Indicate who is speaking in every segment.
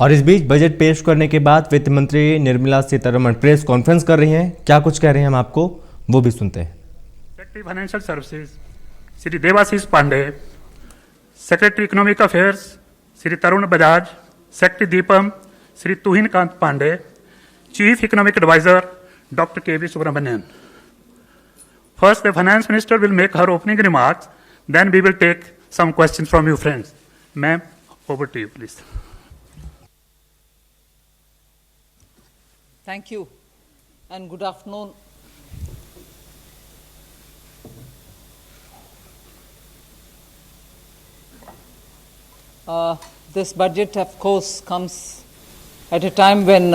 Speaker 1: और इस बीच बजट पेश करने के बाद वित्त मंत्री निर्मला सीतारमण प्रेस कॉन्फ्रेंस कर रही हैं। क्या कुछ कह रहे हैं हम आपको वो भी सुनते हैं।
Speaker 2: Secretary financial services Shri Debashish Pandey, secretary economic affairs Shri Tarun Bajaj, secretary DIPAM Shri Tuhin Kanta Pandey, chief economic adviser Dr. K.V. Subramanian. First, the finance minister will make her opening remarks. Then we will take some questions from you, friends. Ma'am, over to you, please.
Speaker 3: Thank you, and good afternoon. This budget, of course, comes at a time when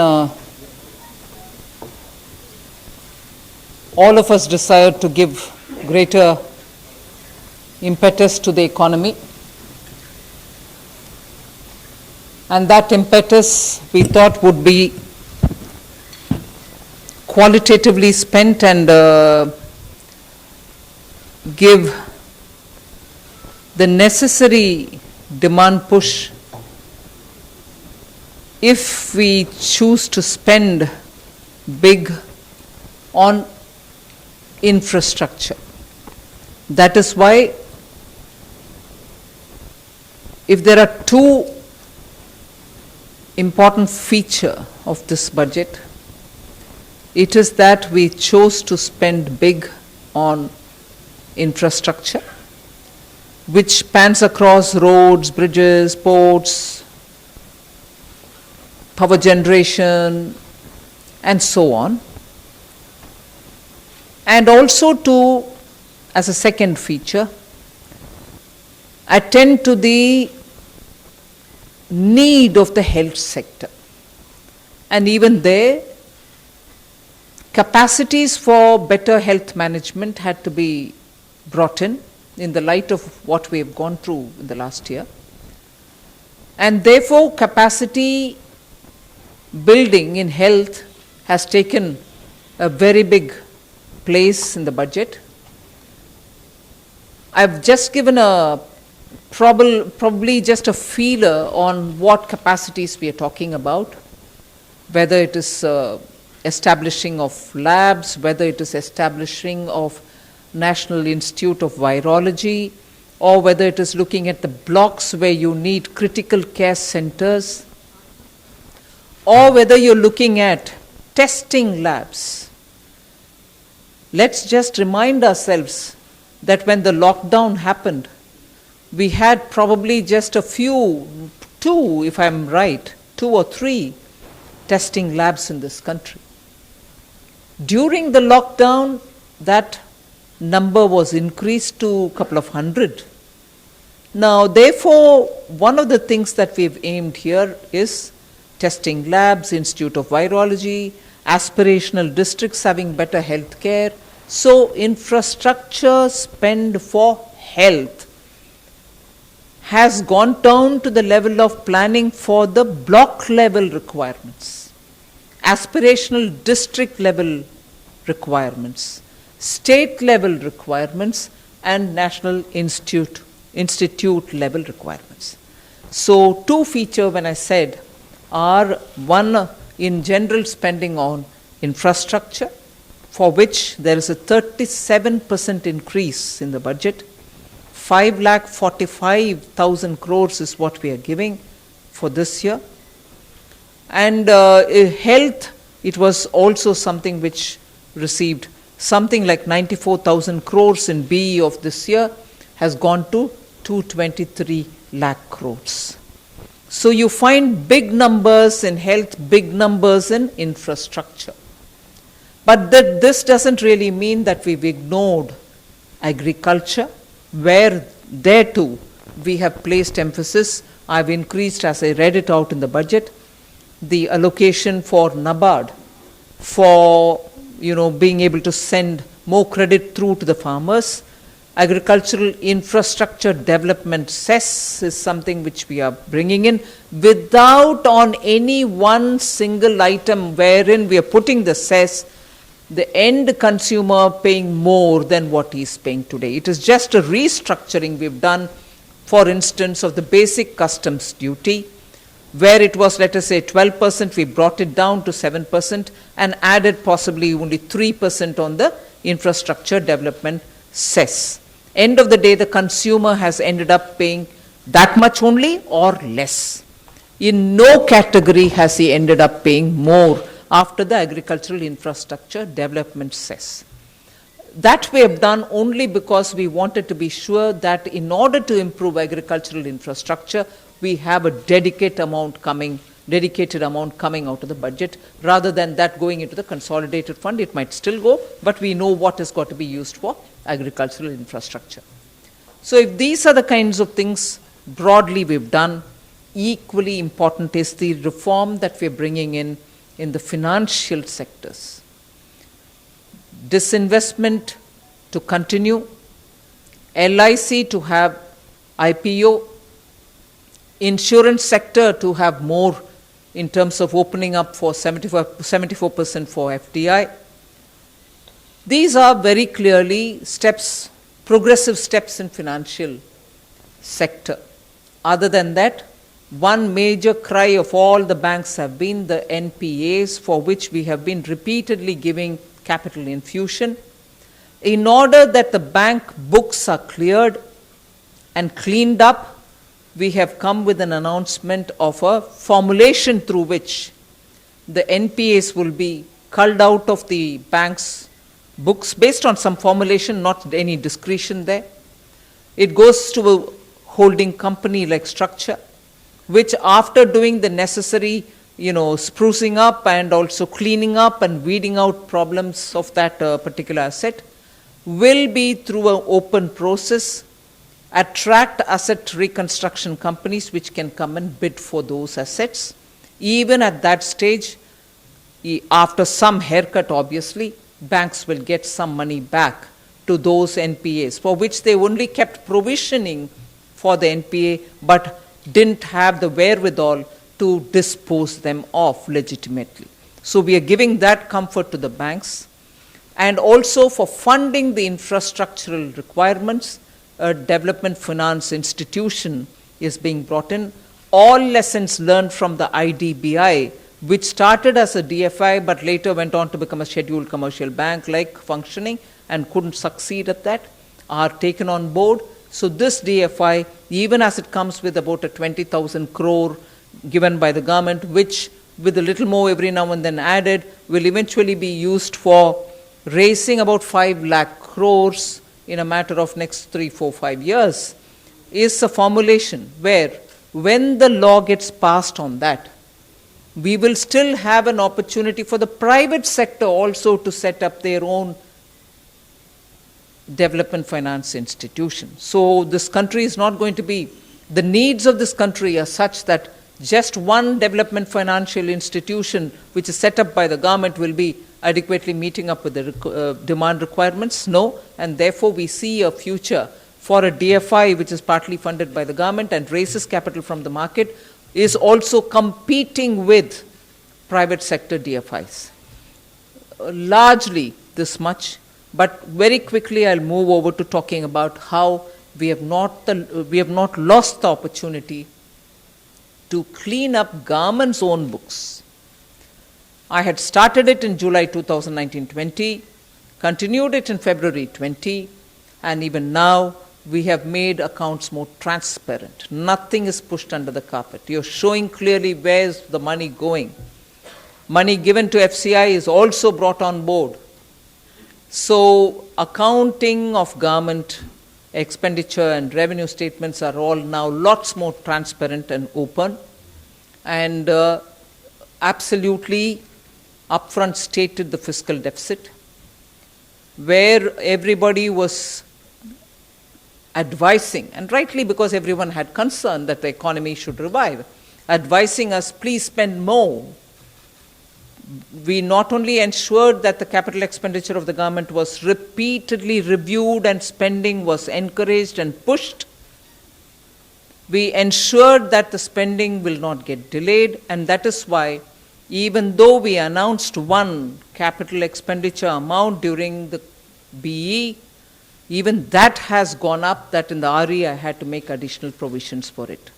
Speaker 3: all of us desire to give greater impetus to the economy. And that impetus, we thought, would be qualitatively spent and give the necessary demand push if we choose to spend big on infrastructure. That is why, if there are two important features of this budget, it is that we chose to spend big on infrastructure, which spans across roads, bridges, ports, power generation, and so on. And also to, as a second feature, attend to the need of the health sector. And even there, capacities for better health management had to be brought in the light of what we have gone through in the last year. And therefore, capacity building in health has taken a very big place in the budget. I've just given a probably just a feeler on what capacities we are talking about, whether it is establishing of labs, whether it is establishing of National Institute of Virology, or whether it is looking at the blocks where you need critical care centers, or whether you're looking at testing labs. Let's just remind ourselves that when the lockdown happened, we had probably just a few, two, if I'm right, 2 or 3 testing labs in this country. During the lockdown, that number was increased to a couple of hundred. Now, therefore, one of the things that we've aimed here is testing labs, Institute of Virology, aspirational districts having better health care. So, infrastructure spend for health has gone down to the level of planning for the block level requirements, aspirational district level requirements, state level requirements, and national institute level requirements. So, two features when I said are one in general spending on infrastructure, for which there is a 37% increase in the budget. 5,45,000 crores is what we are giving for this year. And health, it was also something which received something like 94,000 crores in BE of this year, has gone to 223 lakh crores. So you find big numbers in health, big numbers in infrastructure. But this doesn't really mean that we've ignored agriculture, where there too we have placed emphasis. I've increased, as I read it out in the budget, the allocation for NABARD for being able to send more credit through to the farmers. Agricultural infrastructure development cess is something which we are bringing in without on any one single item wherein we are putting the cess, the end consumer paying more than what he is paying today. It is just a restructuring we've done, for instance, of the basic customs duty, Where it was, let us say, 12%, we brought it down to 7% and added possibly only 3% on the infrastructure development cess. End of the day, the consumer has ended up paying that much only or less. In no category has he ended up paying more after the agricultural infrastructure development cess. That we have done only because we wanted to be sure that in order to improve agricultural infrastructure, we have a dedicated amount coming out of the budget, rather than that going into the consolidated fund. It might still go, but we know what has got to be used for agricultural infrastructure. So if these are the kinds of things broadly we've done, equally important is the reform that we're bringing in the financial sectors. Disinvestment to continue, LIC to have IPO, insurance sector to have more in terms of opening up for 74% for FDI. These are very clearly steps, progressive steps in financial sector. Other than that, one major cry of all the banks have been the NPAs, for which we have been repeatedly giving capital infusion. In order that the bank books are cleared and cleaned up, we have come with an announcement of a formulation through which the NPAs will be culled out of the bank's books based on some formulation, not any discretion there. It goes to a holding company like structure, which after doing the necessary, sprucing up and also cleaning up and weeding out problems of that particular asset, will be through an open process, attract asset reconstruction companies which can come and bid for those assets. Even at that stage, after some haircut obviously, banks will get some money back to those NPAs, for which they only kept provisioning for the NPA, but didn't have the wherewithal to dispose them off legitimately. So we are giving that comfort to the banks. And also for funding the infrastructural requirements, a development finance institution is being brought in. All lessons learned from the IDBI, which started as a DFI but later went on to become a scheduled commercial bank like functioning and couldn't succeed at that, are taken on board. So this DFI, even as it comes with about a 20,000 crore given by the government, which with a little more every now and then added, will eventually be used for raising about 5 lakh crores in a matter of next 3, 4, 5 years, is a formulation where when the law gets passed on that, we will still have an opportunity for the private sector also to set up their own development finance institution. So this country is not going to be, the needs of this country are such that just one development financial institution which is set up by the government will be adequately meeting up with the demand requirements. No, and therefore we see a future for a DFI which is partly funded by the government and raises capital from the market, is also competing with private sector DFIs. Largely this much. But very quickly I'll move over to talking about how we have not lost the opportunity to clean up government's own books. I had started it in July 2019-20, continued it in February 20, and even now we have made accounts more transparent. Nothing is pushed under the carpet. You're showing clearly where's the money going. Money given to FCI is also brought on board. So accounting of government expenditure and revenue statements are all now lots more transparent and open, and absolutely upfront stated the fiscal deficit, where everybody was advising, and rightly because everyone had concern that the economy should revive, advising us, please spend more. We not only ensured that the capital expenditure of the government was repeatedly reviewed and spending was encouraged and pushed, we ensured that the spending will not get delayed, and that is why even though we announced one capital expenditure amount during the BE, even that has gone up, that in the RE I had to make additional provisions for it.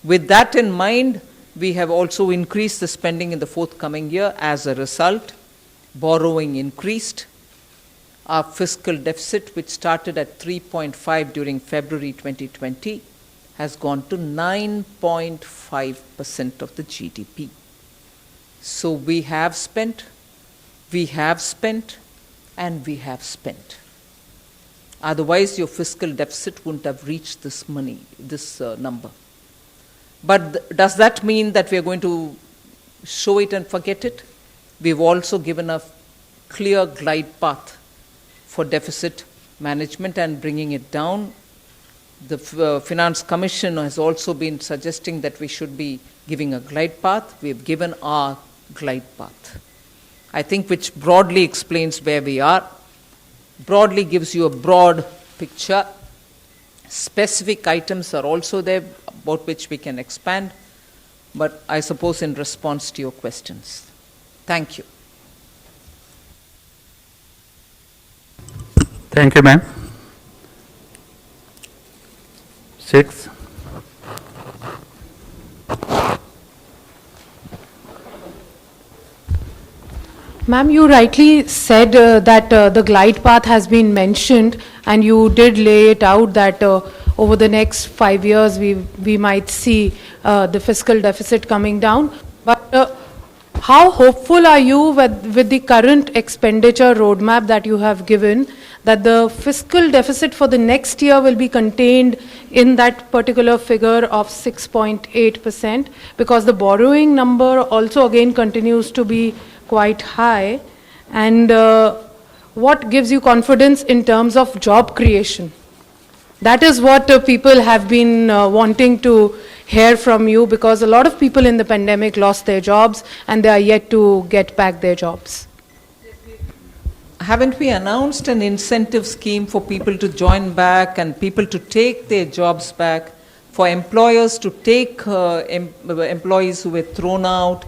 Speaker 3: With that in mind, We have also increased the spending in the forthcoming year. As a result, borrowing increased. Our fiscal deficit, which started at 3.5 during February 2020, has gone to 9.5% of the GDP. So we have spent, and we have spent. Otherwise, your fiscal deficit wouldn't have reached this number. But does that mean that we are going to show it and forget it? We've also given a clear glide path for deficit management and bringing it down. The Finance Commission has also been suggesting that we should be giving a glide path. We've given our glide path, I think, which broadly explains where we are, broadly gives you a broad picture. Specific items are also there about which we can expand, but I suppose in response to your questions. Thank you.
Speaker 2: Thank you, ma'am. 6.
Speaker 4: Ma'am, you rightly said that the glide path has been mentioned, and you did lay it out that over the next 5 years we might see the fiscal deficit coming down. But how hopeful are you with the current expenditure roadmap that you have given, that the fiscal deficit for the next year will be contained in that particular figure of 6.8%? Because the borrowing number also again continues to be quite high. And what gives you confidence in terms of job creation? That is what people have been wanting to hear from you, because a lot of people in the pandemic lost their jobs and they are yet to get back their jobs.
Speaker 3: Haven't we announced an incentive scheme for people to join back and people to take their jobs back, for employers to take employees who were thrown out,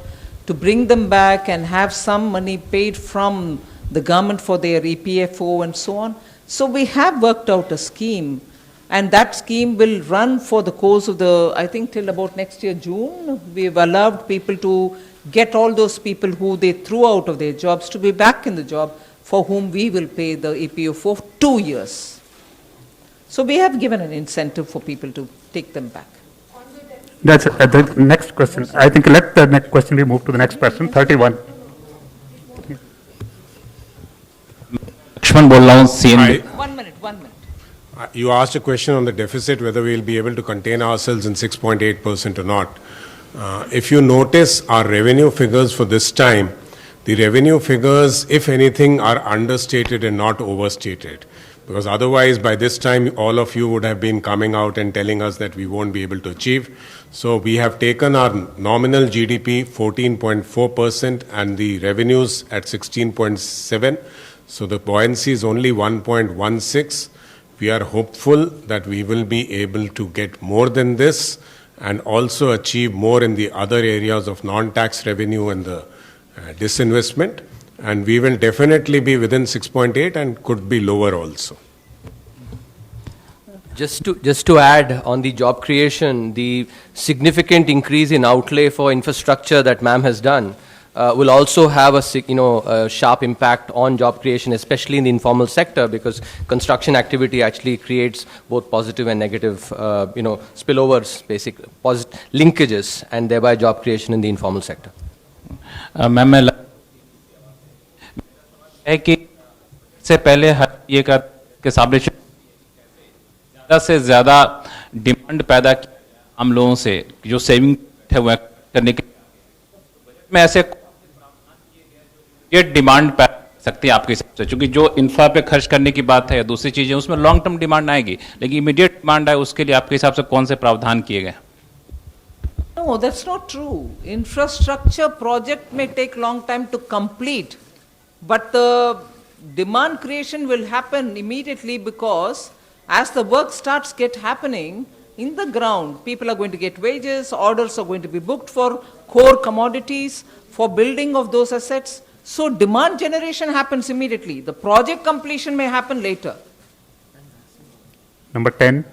Speaker 3: to bring them back and have some money paid from the government for their EPFO and so on? So we have worked out a scheme, and that scheme will run for the course of I think till about next year, June. We've allowed people to get all those people who they threw out of their jobs to be back in the job, for whom we will pay the EPO for 2 years. So we have given an incentive for people to take them back.
Speaker 2: That's the next question. I think let the next question be moved to the next person. 31.
Speaker 5: Lakshman बोल रहा हूँ CNB.
Speaker 3: 1 minute.
Speaker 6: You asked a question on the deficit, whether we will be able to contain ourselves in 6.8% or not. If you notice our revenue figures for this time, the revenue figures, if anything, are understated and not overstated. Because otherwise, by this time, all of you would have been coming out and telling us that we won't be able to achieve. So we have taken our nominal GDP 14.4% and the revenues at 16.7%. So the buoyancy is only 1.16%. We are hopeful that we will be able to get more than this and also achieve more in the other areas of non-tax revenue and the disinvestment. And we will definitely be within 6.8 and could be lower also.
Speaker 5: Just to add on the job creation, the significant increase in outlay for infrastructure that ma'am has done will also have a sharp impact on job creation, especially in the informal sector, because construction activity actually creates both positive and negative, spillovers, basic linkages, and thereby job creation in the informal sector.
Speaker 7: Ma'am है कि से पहले ये कर के establish ज़्यादा से ज़्यादा डिमांड पैदा की हम लोगों से जो सेविंग है वह करने के में ऐसे ये डिमांड पैदा कर सकती है आपके हिसाब से, क्योंकि जो इंफ्रा पे खर्च करने की बात है या दूसरी चीजें उसमें लॉन्ग टर्म डिमांड आएगी, लेकिन इमीडिएट डिमांड है उसके लिए आपके हिसाब से कौन से प्रावधान किए गए?
Speaker 3: No, that's not true. Infrastructure project may take long time to complete, but the demand creation will happen immediately, because as the work starts happening in the ground, people are going to get wages, orders are going to be booked for core commodities, for building of those assets. So demand generation happens immediately. The project completion may happen later.
Speaker 2: Number 10.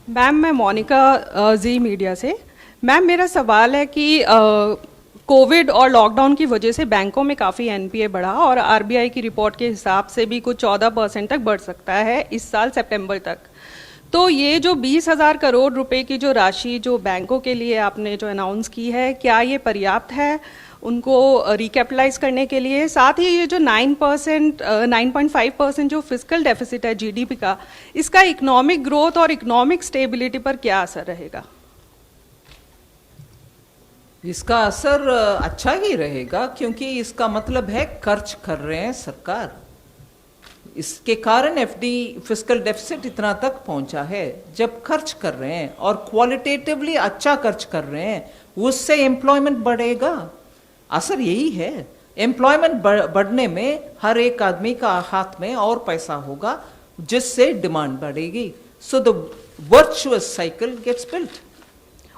Speaker 8: Ma'am मैं मोनिका जी media से। Ma'am मेरा सवाल है कि Covid और lockdown की वजह से बैंकों में काफ़ी एनपीए बढ़ा और आरबीआई की रिपोर्ट के हिसाब से भी कुछ 14% तक बढ़ सकता है इस साल सितंबर तक। तो ये जो 20,000 करोड़ रुपए की जो राशि जो बैंकों के लिए आपने जो अनाउंस की है, क्या ये पर्याप्त है उनको रिकैपिटलाइज करने के लिए? साथ ही ये जो 9%, 9.5% जो फिस्कल डेफिसिट है जीडीपी का, इसका इकोनॉमिक ग्रोथ और इकोनॉमिक स्टेबिलिटी पर क्या असर रहेगा?
Speaker 3: इसका असर अच्छा ही रहेगा, क्योंकि इसका मतलब है खर्च कर रहे हैं सरकार। इसके कारण एफडी फिस्कल डेफिसिट इतना तक पहुंचा है। जब खर्च कर रहे हैं और क्वालिटेटिवली अच्छा खर्च कर रहे हैं, उससे एम्प्लॉयमेंट बढ़ेगा। असर यही है। एम्प्लॉयमेंट बढ़ने में हर एक आदमी का हाथ में और पैसा होगा, जिससे डिमांड बढ़ेगी। So the virtuous cycle gets built.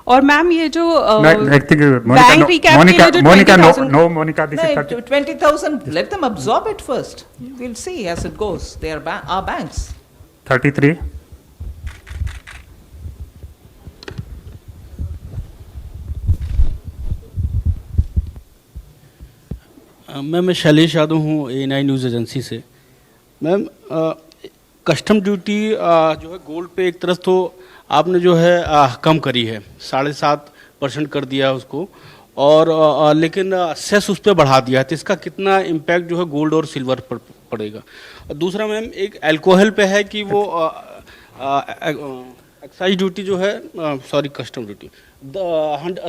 Speaker 8: और मैम ये जो
Speaker 2: Monica, this is 30.
Speaker 3: 20,000, let them absorb it first. We'll see as it goes. They are our banks.
Speaker 2: 33.
Speaker 9: Ma'am मैं शैलेश यादव हूँ A9 न्यूज़ एजेंसी से। मैम कस्टम ड्यूटी जो है gold पे एक तरफ तो आपने जो है कम करी है, 7.5% कर दिया उसको, और लेकिन सेस उस पर बढ़ा दिया है। तो इसका कितना इम्पैक्ट जो है गोल्ड और सिल्वर पर पड़ेगा? और दूसरा मैम एक अल्कोहल पे है कि वो एक्साइज ड्यूटी जो है, sorry custom duty,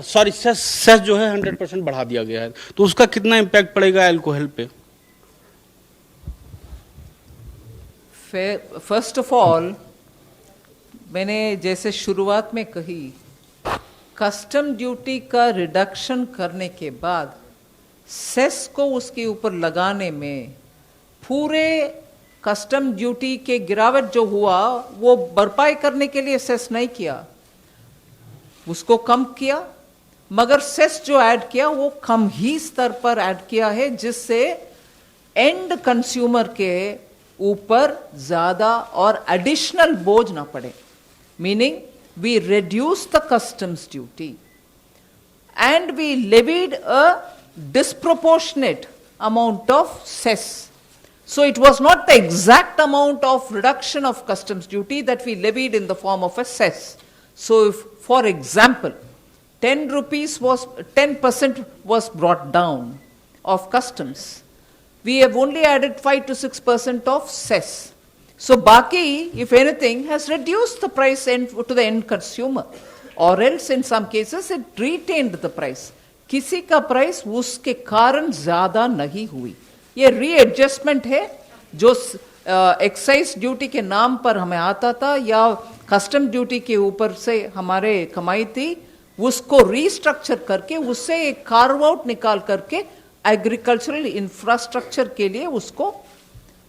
Speaker 9: sorry cess जो है 100% बढ़ा दिया गया है। तो उसका कितना इम्पैक्ट पड़ेगा अल्कोहल पे?
Speaker 3: फर्स्ट ऑफ ऑल, मैंने जैसे शुरुआत में कही, कस्टम ड्यूटी का रिडक्शन करने के बाद सेस को उसके ऊपर लगाने में पूरे कस्टम ड्यूटी के गिरावट जो हुआ वो भरपाई करने के लिए सेस नहीं किया, उसको कम किया। मगर सेस जो ऐड किया वो कम ही स्तर पर ऐड किया है, जिससे एंड कंज्यूमर के ऊपर ज्यादा और एडिशनल बोझ ना पड़े। Meaning we reduced the customs duty and we levied a disproportionate amount of cess. So it was not the exact amount of reduction of customs duty that we levied in the form of a cess. So if, for example, 10% was brought down of customs, we have only added 5 to 6% of cess. So Baki, if anything, has reduced the price to the end consumer, or else in some cases it retained the price. किसी का price उसके कारण ज्यादा नहीं हुई। ये readjustment है जो एक्साइज ड्यूटी के नाम पर हमें आता था या कस्टम ड्यूटी के ऊपर से हमारे कमाई थी, उसको रीस्ट्रक्चर करके उससे एक कार्व आउट निकाल करके एग्रीकल्चरल इंफ्रास्ट्रक्चर के लिए उसको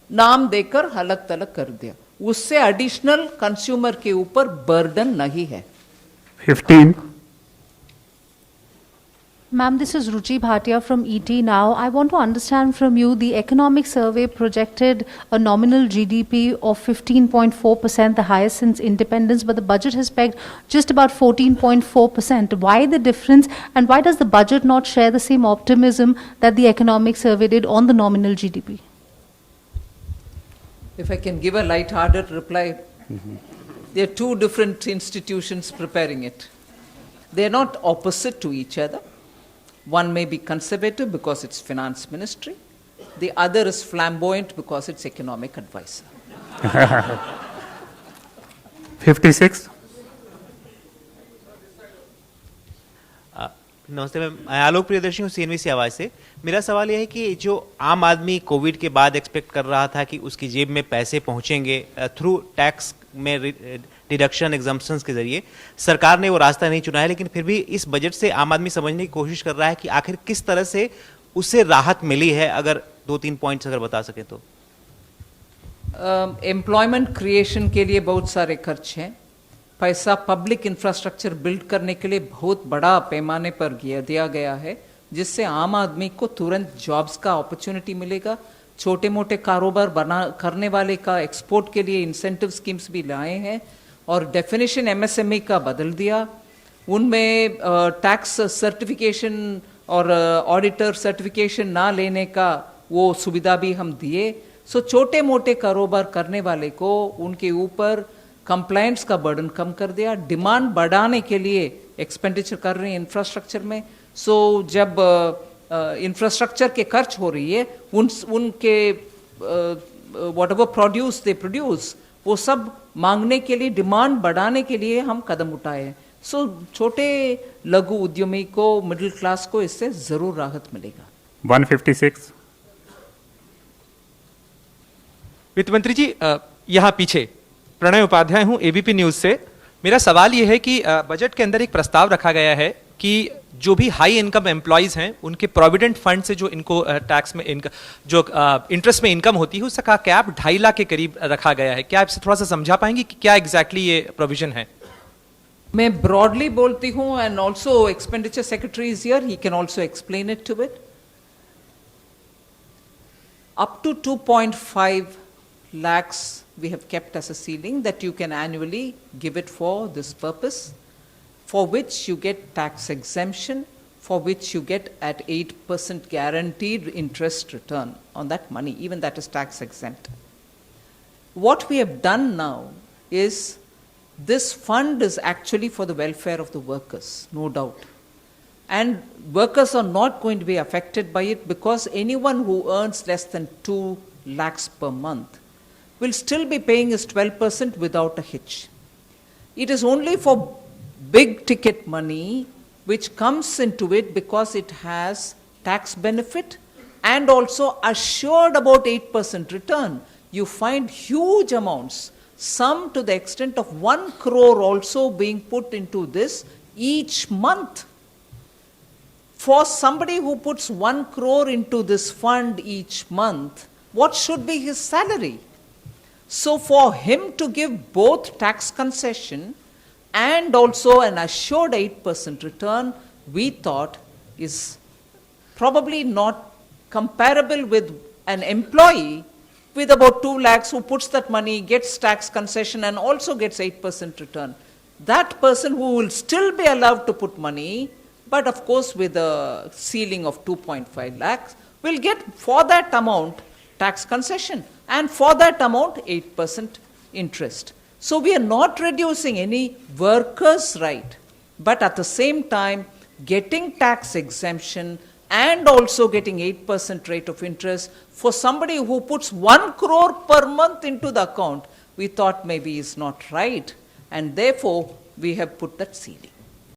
Speaker 3: नाम देकर अलग तलग कर दिया। उससे एडिशनल कंज्यूमर के ऊपर बर्डन नहीं है।
Speaker 2: 15.
Speaker 10: Ma'am, this is Ruchi Bhatia from ET Now. I want to understand from you, the economic survey projected a nominal GDP of 15.4%, the highest since independence, but the budget has pegged just about 14.4%. Why the difference, and why does the budget not share the same optimism that the economic survey did on the nominal GDP?
Speaker 3: If I can give a light-hearted reply, there are two different institutions preparing it. They are not opposite to each other. One may be conservative because it's finance ministry. The other is flamboyant because it's economic advisor.
Speaker 2: 56.
Speaker 11: नमस्ते ma'am, आलोक प्रियदर्शी हूँ CNBC आवाज से। मेरा सवाल यह है कि जो आम आदमी कोविड के बाद एक्सपेक्ट कर रहा था कि उसकी जेब में पैसे पहुंचेंगे थ्रू टैक्स में डिडक्शन एग्जम्पशंस के जरिए, सरकार ने वो रास्ता नहीं चुना है, लेकिन फिर भी इस बजट से आम आदमी समझने की कोशिश कर रहा है कि आखिर किस तरह से उससे राहत मिली है। अगर 2-3 पॉइंट्स अगर बता सकें तो।
Speaker 3: एम्प्लॉयमेंट क्रिएशन के लिए बहुत सारे खर्च हैं। पैसा पब्लिक इंफ्रास्ट्रक्चर बिल्ड करने के लिए बहुत बड़ा पैमाने पर दिया गया है, जिससे आम आदमी को तुरंत जॉब्स का अपॉर्चुनिटी मिलेगा। छोटे मोटे कारोबार करने वाले का एक्सपोर्ट के लिए इंसेंटिव स्कीम्स भी लाए हैं। और डेफिनेशन एमएसएमई का बदल दिया, उनमें टैक्स सर्टिफिकेशन और ऑडिटर सर्टिफिकेशन ना लेने का वो सुविधा भी हम दिए। सो छोटे मोटे कारोबार करने वाले को उनके ऊपर कंप्लायंस का बर्डन कम कर दिया, डिमांड बढ़ाने के लिए एक्सपेंडिचर कर रहे हैं इंफ्रास्ट्रक्चर में। सो जब इंफ्रास्ट्रक्चर के खर्च हो रही है, उनके व्हाटएवर प्रोड्यूस दे प्रोड्यूस, वो सब मांगने के लिए, डिमांड बढ़ाने के लिए हम कदम उठाए। सो छोटे लघु उद्यमी को, मिडिल क्लास को इससे जरूर राहत मिलेगा।
Speaker 2: 156।
Speaker 11: वित्त मंत्री जी, यहाँ पीछे प्रणय उपाध्याय हूँ, एबीपी न्यूज से। मेरा सवाल ये है कि बजट के अंदर एक प्रस्ताव रखा गया है कि जो भी हाई इनकम एम्प्लॉयज हैं उनके प्रोविडेंट फंड से जो इनको टैक्स में इनका जो इंटरेस्ट में इनकम होती है उसका कैप 2.5 लाख के करीब रखा गया है। क्या आप इसे थोड़ा सा समझा पाएंगे कि क्या एग्जैक्टली ये प्रोविजन है?
Speaker 3: मैं ब्रॉडली बोलती हूँ, and also expenditure secretary is here, he can also explain it to it. Up to 2.5 lakhs we have kept as a ceiling that you can annually give it for this purpose, for which you get tax exemption, for which you get at 8% guaranteed interest return on that money, even that is tax exempt. What we have done now is, this fund is actually for the welfare of the workers, no doubt. And workers are not going to be affected by it, because anyone who earns less than 2 lakhs per month will still be paying his 12% without a hitch. It is only for big ticket money which comes into it because it has tax benefit and also assured about 8% return. You find huge amounts, some to the extent of 1 crore also being put into this each month. For somebody who puts 1 crore into this fund each month, what should be his salary? So for him to give both tax concession and also an assured 8% return, we thought is probably not comparable with an employee with about 2 lakhs who puts that money, gets tax concession and also gets 8% return. That person who will still be allowed to put money, but of course with a ceiling of 2.5 lakhs, will get for that amount tax concession and for that amount 8% interest. So we are not reducing any worker's right, but at the same time getting tax exemption and also getting 8% rate of interest for somebody who puts 1 crore per month into the account, we thought maybe is not right, and therefore we have put that ceiling.